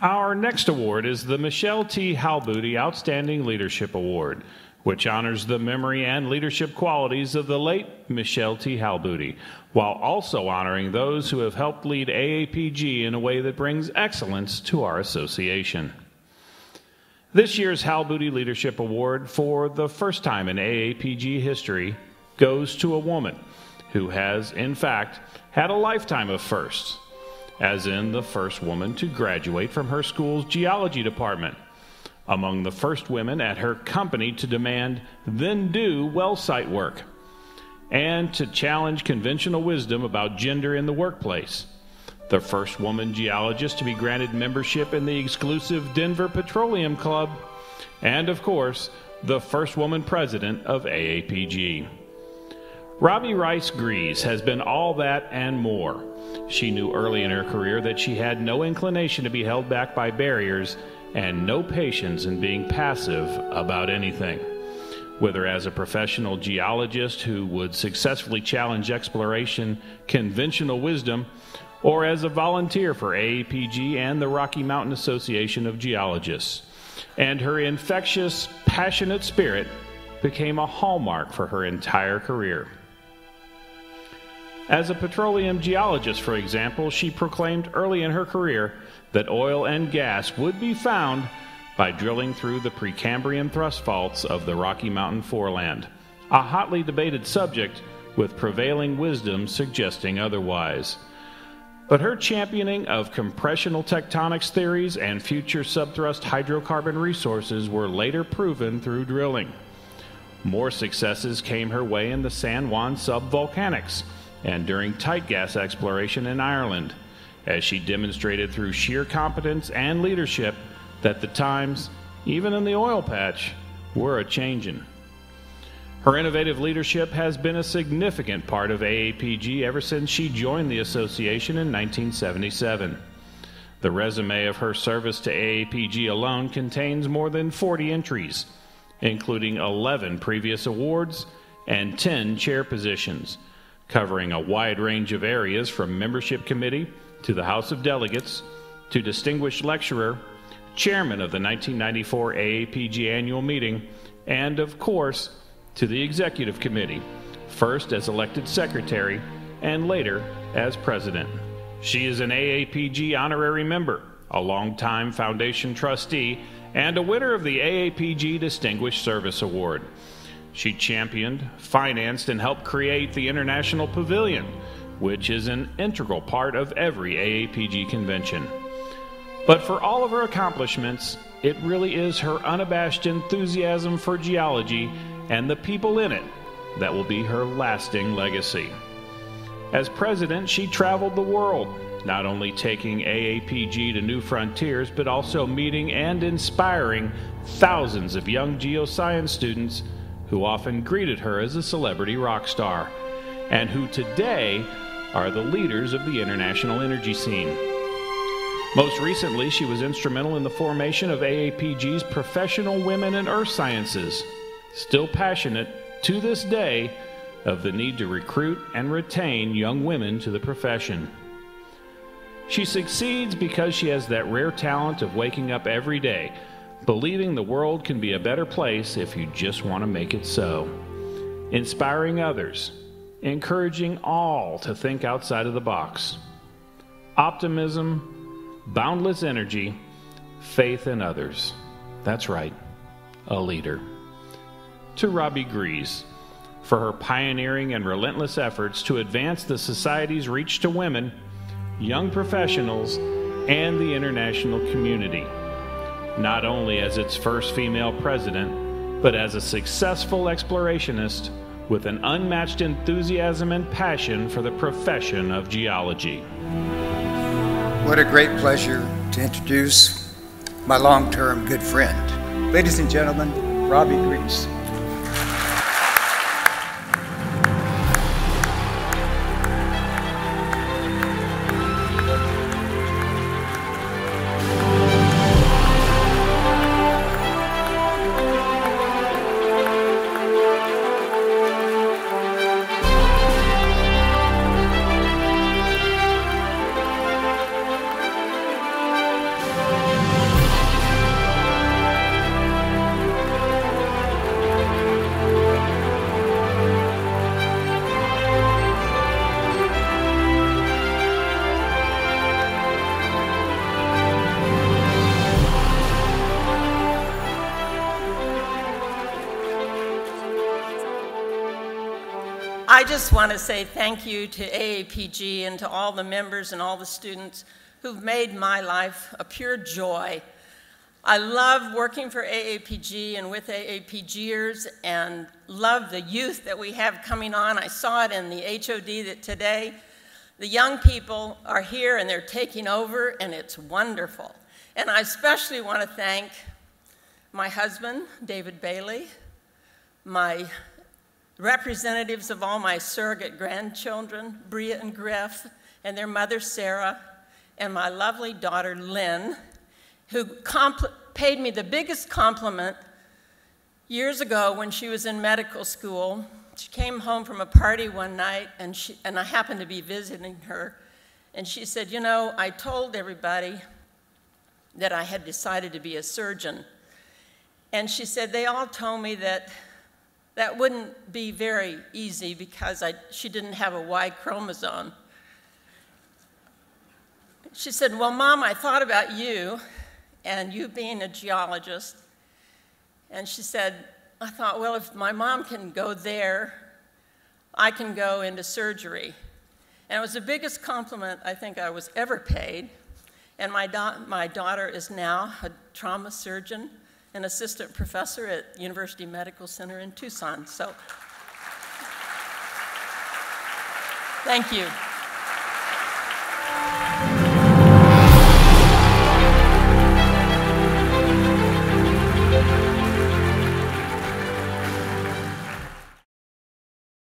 Our next award is the Michel T. Halbouty Outstanding Leadership Award, which honors the memory and leadership qualities of the late Michel T. Halbouty, while also honoring those who have helped lead AAPG in a way that brings excellence to our association. This year's Halbouty Leadership Award, for the first time in AAPG history, goes to a woman who has, in fact, had a lifetime of firsts, as in the first woman to graduate from her school's geology department, among the first women at her company to demand, then do, well site work, and to challenge conventional wisdom about gender in the workplace, the first woman geologist to be granted membership in the exclusive Denver Petroleum Club, and, of course, the first woman president of AAPG. Robbie Gries has been all that and more. She knew early in her career that she had no inclination to be held back by barriers and no patience in being passive about anything. Whether as a professional geologist who would successfully challenge exploration, conventional wisdom, or as a volunteer for AAPG and the Rocky Mountain Association of Geologists. And her infectious, passionate spirit became a hallmark for her entire career. As a petroleum geologist, for example, she proclaimed early in her career that oil and gas would be found by drilling through the Precambrian thrust faults of the Rocky Mountain foreland, a hotly debated subject with prevailing wisdom suggesting otherwise. But her championing of compressional tectonics theories and future subthrust hydrocarbon resources were later proven through drilling. More successes came her way in the San Juan subvolcanics and during tight gas exploration in Ireland, as she demonstrated through sheer competence and leadership that the times, even in the oil patch, were a-changin'. Her innovative leadership has been a significant part of AAPG ever since she joined the association in 1977. The resume of her service to AAPG alone contains more than 40 entries, including 11 previous awards and 10 chair positions, covering a wide range of areas from membership committee to the House of Delegates to distinguished lecturer, chairman of the 1994 AAPG annual meeting, and, of course, to the executive committee, first as elected secretary and later as president. She is an AAPG honorary member, a longtime foundation trustee, and a winner of the AAPG Distinguished Service Award. She championed, financed, and helped create the International Pavilion, which is an integral part of every AAPG convention. But for all of her accomplishments, it really is her unabashed enthusiasm for geology and the people in it that will be her lasting legacy. As president, she traveled the world, not only taking AAPG to new frontiers, but also meeting and inspiring thousands of young geoscience students who often greeted her as a celebrity rock star, and who today are the leaders of the international energy scene. Most recently, she was instrumental in the formation of AAPG's Professional Women in Earth Sciences, still passionate to this day of the need to recruit and retain young women to the profession. She succeeds because she has that rare talent of waking up every day, believing the world can be a better place if you just want to make it so. Inspiring others, encouraging all to think outside of the box. Optimism, boundless energy, faith in others. That's right, a leader. To Robbie Gries, for her pioneering and relentless efforts to advance the society's reach to women, young professionals, and the international community, not only as its first female president, but as a successful explorationist with an unmatched enthusiasm and passion for the profession of geology. What a great pleasure to introduce my long-term good friend. Ladies and gentlemen, Robbie Gries. I just want to say thank you to AAPG and to all the members and all the students who've made my life a pure joy. I love working for AAPG and with AAPGers and love the youth that we have coming on. I saw it in the HOD that today the young people are here and they're taking over, and it's wonderful. And I especially want to thank my husband, David Bailey, my representatives of all my surrogate grandchildren, Bria and Griff, and their mother, Sarah, and my lovely daughter, Lynn, who paid me the biggest compliment years ago when she was in medical school. She came home from a party one night, and I happened to be visiting her, and she said, you know, I told everybody that I had decided to be a surgeon, and she said, they all told me that that wouldn't be very easy because she didn't have a Y chromosome. She said, well, Mom, I thought about you and you being a geologist. And she said, I thought, well, if my mom can go there, I can go into surgery. And it was the biggest compliment I think I was ever paid. And my daughter is now a trauma surgeon, an assistant professor at University Medical Center in Tucson. So, thank you.